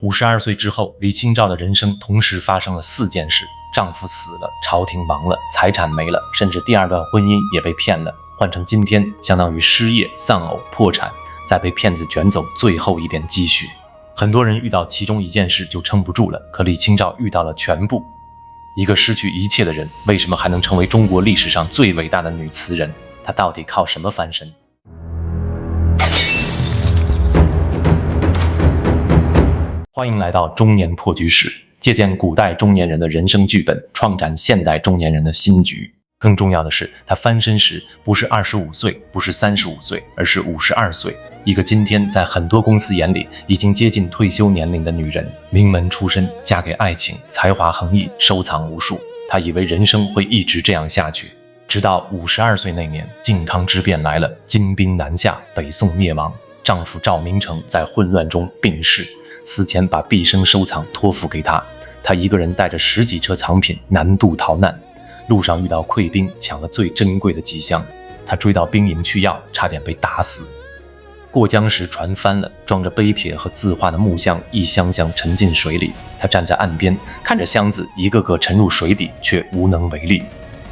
52岁之后，李清照的人生同时发生了4件事：丈夫死了，朝廷亡了，财产没了，甚至第2段婚姻也被骗了。换成今天，相当于失业、丧偶、破产，再被骗子卷走最后一点积蓄。很多人遇到其中1件事就撑不住了，可李清照遇到了全部。一个失去一切的人，为什么还能成为中国历史上最伟大的女词人？她到底靠什么翻身？欢迎来到中年破局史，借鉴古代中年人的人生剧本，创展现代中年人的新局。更重要的是，她翻身时不是25岁，不是35岁，而是52岁。一个今天在很多公司眼里已经接近退休年龄的女人，名门出身，嫁给爱情，才华横溢，收藏无数。她以为人生会一直这样下去，直到52岁那年，靖康之变来了，金兵南下，北宋灭亡，丈夫赵明诚在混乱中病逝。死前把毕生收藏托付给他，他一个人带着10几车藏品南渡逃难，路上遇到溃兵，抢了最珍贵的几箱，他追到兵营去要，差点被打死。过江时船翻了，装着碑帖和字画的木箱一箱箱沉进水里，他站在岸边，看着箱子一个个沉入水底，却无能为力。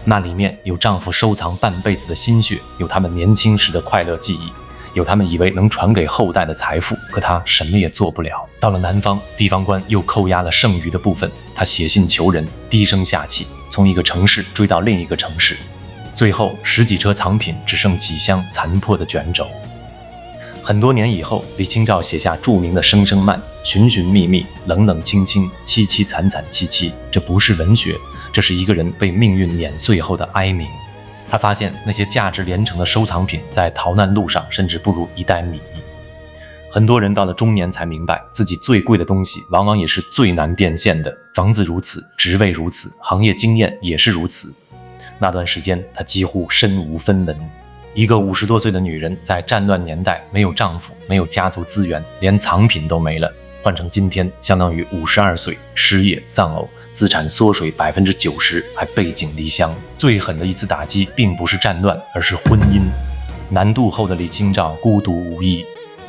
那里面有丈夫收藏半辈子的心血，有他们年轻时的快乐记忆，有他们以为能传给后代的财富，可他什么也做不了。到了南方，地方官又扣押了剩余的部分，他写信求人，低声下气，从一个城市追到另一个城市，最后10几车藏品只剩几箱残破的卷轴。很多年以后，李清照写下著名的《声声慢》，寻寻觅觅，冷冷清清，凄凄惨惨戚戚。这不是文学，这是一个人被命运碾碎后的哀鸣。他发现那些价值连城的收藏品在逃难路上甚至不如一袋米。很多人到了中年才明白，自己最贵的东西往往也是最难变现的。房子如此，职位如此，行业经验也是如此。那段时间他几乎身无分文。一个50多岁的女人在战乱年代，没有丈夫，没有家族资源，连藏品都没了。换成今天，相当于52岁，失业丧偶，资产缩水90%，还背井离乡。最狠的一次打击并不是战乱，而是婚姻。南渡后的李清照孤独无依，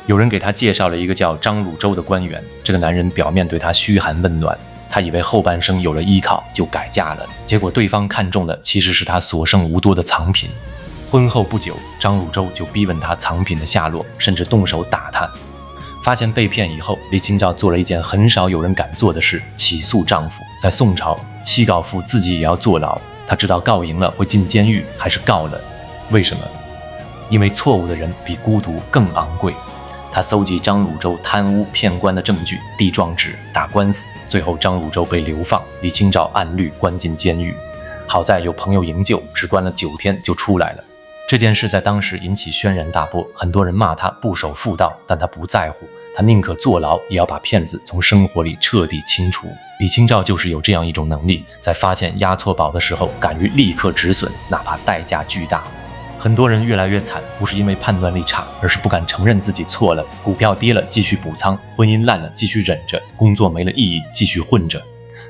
有人给她介绍了一个叫张汝舟的官员，这个男人表面对她嘘寒问暖，她以为后半生有了依靠就改嫁了，结果对方看中的其实是她所剩无多的藏品。婚后不久，张汝舟就逼问她藏品的下落，甚至动手打她。发现被骗以后，李清照做了一件很少有人敢做的事，起诉丈夫。在宋朝，妻告父自己也要坐牢，她知道告赢了会进监狱，还是告了。为什么？因为错误的人比孤独更昂贵。她搜集张汝舟贪污骗官的证据，递状纸，打官司，最后张汝舟被流放，李清照按律关进监狱。好在有朋友营救，只关了9天就出来了。这件事在当时引起轩然大波，很多人骂他不守妇道，但他不在乎，他宁可坐牢也要把骗子从生活里彻底清除。李清照就是有这样一种能力，在发现押错宝的时候，敢于立刻止损，哪怕代价巨大。很多人越来越惨，不是因为判断力差，而是不敢承认自己错了。股票跌了继续补仓，婚姻烂了继续忍着，工作没了意义继续混着。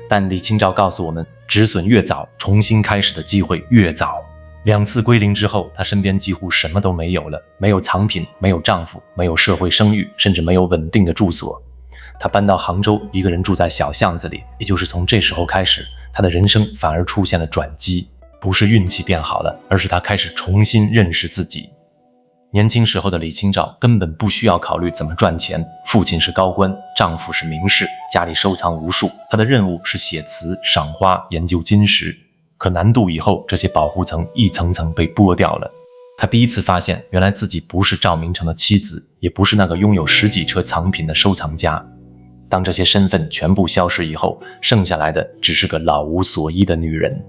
但李清照告诉我们，止损越早，重新开始的机会越早。2次归零之后，她身边几乎什么都没有了，没有藏品，没有丈夫，没有社会声誉，甚至没有稳定的住所。她搬到杭州，一个人住在小巷子里。也就是从这时候开始，她的人生反而出现了转机，不是运气变好了，而是她开始重新认识自己。年轻时候的李清照根本不需要考虑怎么赚钱，父亲是高官，丈夫是名士，家里收藏无数，她的任务是写词、赏花、研究金石。可南渡以后，这些保护层一层层被剥掉了。她第一次发现，原来自己不是赵明诚的妻子，也不是那个拥有10几车藏品的收藏家。当这些身份全部消失以后，剩下来的只是个老无所依的女人。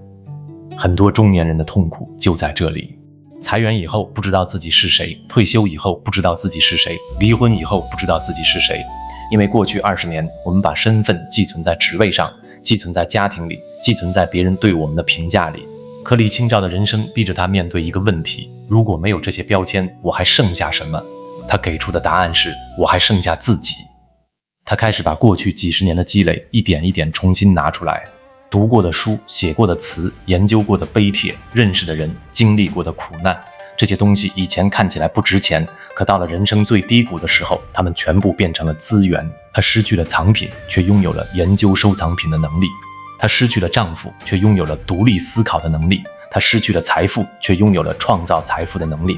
很多中年人的痛苦就在这里。裁员以后不知道自己是谁，退休以后不知道自己是谁，离婚以后不知道自己是谁。因为过去20年，我们把身份寄存在职位上，寄存在家庭里，寄存在别人对我们的评价里。可李清照的人生逼着她面对一个问题：如果没有这些标签，我还剩下什么？她给出的答案是：我还剩下自己。她开始把过去几十年的积累一点一点重新拿出来，读过的书，写过的词，研究过的碑帖，认识的人，经历过的苦难，这些东西以前看起来不值钱，可到了人生最低谷的时候，它们全部变成了资源。她失去了藏品，却拥有了研究收藏品的能力；她失去了丈夫，却拥有了独立思考的能力；她失去了财富，却拥有了创造财富的能力。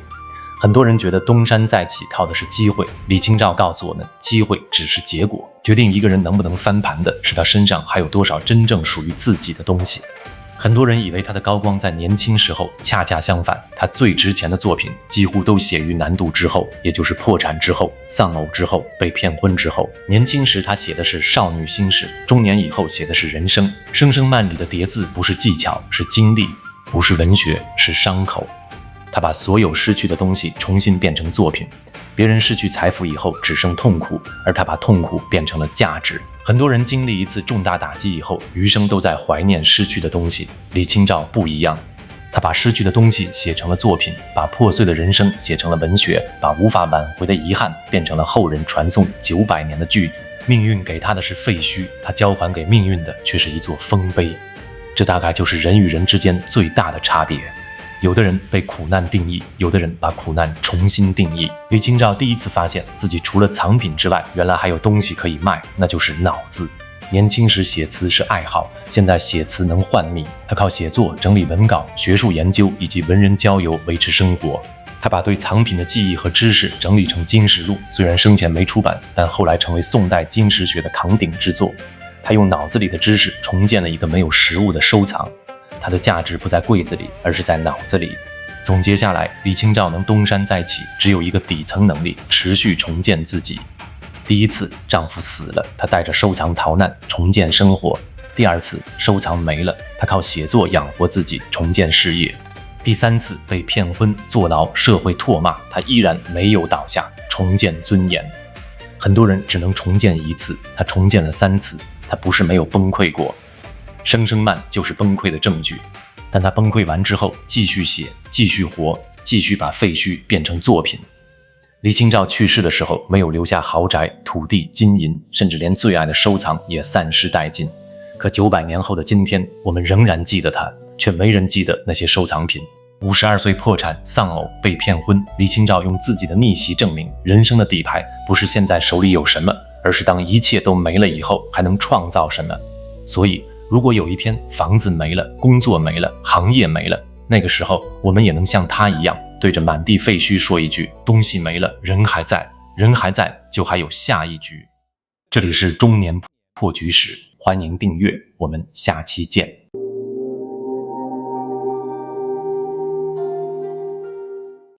很多人觉得东山再起靠的是机会，李清照告诉我们，机会只是结果，决定一个人能不能翻盘的是他身上还有多少真正属于自己的东西。很多人以为他的高光在年轻时候，恰恰相反，他最值钱的作品几乎都写于南渡之后，也就是破产之后、丧偶之后、被骗婚之后。年轻时他写的是少女心事，中年以后写的是人生。声声慢里的叠字不是技巧，是经历；不是文学，是伤口。他把所有失去的东西重新变成作品。别人失去财富以后只剩痛苦，而他把痛苦变成了价值。很多人经历一次重大打击以后，余生都在怀念失去的东西。李清照不一样，他把失去的东西写成了作品，把破碎的人生写成了文学，把无法挽回的遗憾变成了后人传颂900年的句子。命运给他的是废墟，他交还给命运的却是一座丰碑。这大概就是人与人之间最大的差别。有的人被苦难定义，有的人把苦难重新定义。李清照第一次发现自己除了藏品之外，原来还有东西可以卖，那就是脑子。年轻时写词是爱好，现在写词能换命。他靠写作、整理文稿、学术研究以及文人交游维持生活。他把对藏品的记忆和知识整理成《金石录》，虽然生前没出版，但后来成为宋代金石学的扛鼎之作。他用脑子里的知识重建了一个没有实物的收藏。它的价值不在柜子里，而是在脑子里。总结下来，李清照能东山再起，只有一个底层能力：持续重建自己。第一次，丈夫死了，她带着收藏逃难，重建生活；第二次，收藏没了，她靠写作养活自己，重建事业；第三次，被骗婚、坐牢，社会唾骂，她依然没有倒下，重建尊严。很多人只能重建一次，她重建了3次，她不是没有崩溃过。声声慢就是崩溃的证据，但他崩溃完之后继续写，继续活，继续把废墟变成作品。李清照去世的时候没有留下豪宅、土地、金银，甚至连最爱的收藏也散失殆尽。可900年后的今天，我们仍然记得他，却没人记得那些收藏品。52岁破产、丧偶、被骗婚，李清照用自己的逆袭证明，人生的底牌不是现在手里有什么，而是当一切都没了以后还能创造什么。所以如果有一天房子没了，工作没了，行业没了，那个时候我们也能像他一样，对着满地废墟说一句：东西没了，人还在，人还在，就还有下一局。这里是中年破局史，欢迎订阅，我们下期见。